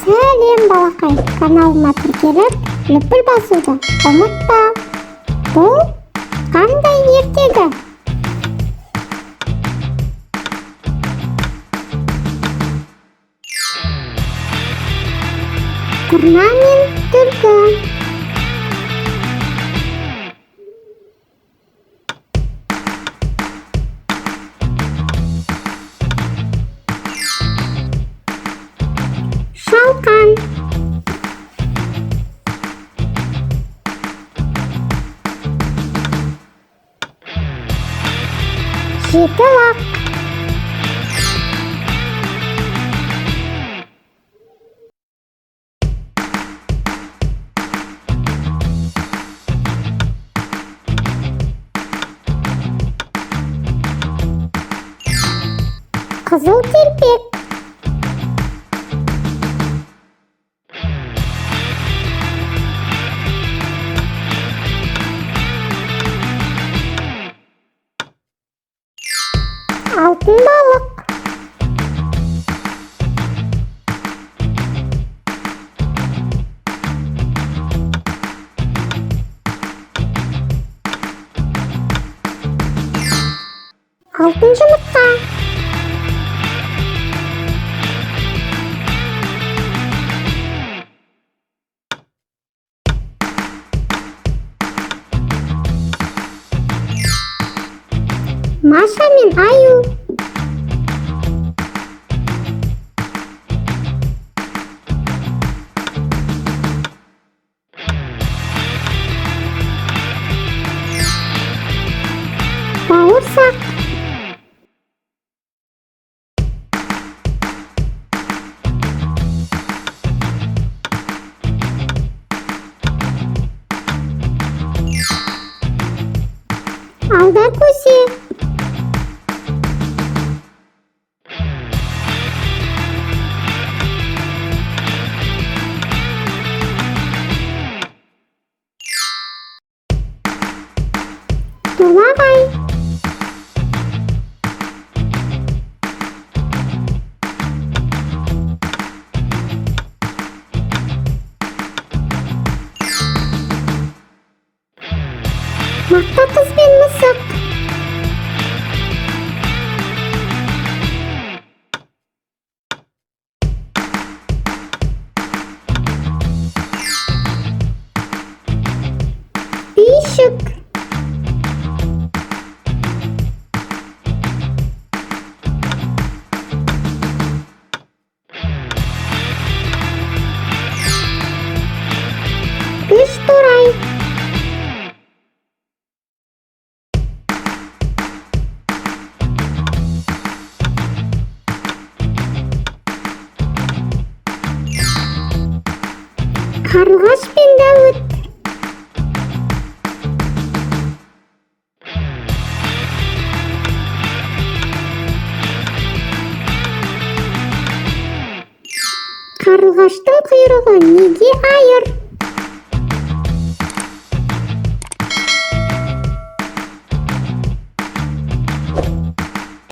Сәлем балақай, каналыма тіркеліп, лүпіл басуды ұмытпа. Бұл қандай ертегі? Turna мен түлкі. Шалқан. Жеті лақ. Қызыл телпек. Алтын балық. Алтын жұмыртқа. Маша мен Аю. Бауырсақ. Алдар көсе. Тулағай. Мақта қыз бен мысық. Үйшік. Үш торай. Қарлығаш пен Дәуіт. Қарлығаштың құйрығы неге айыр?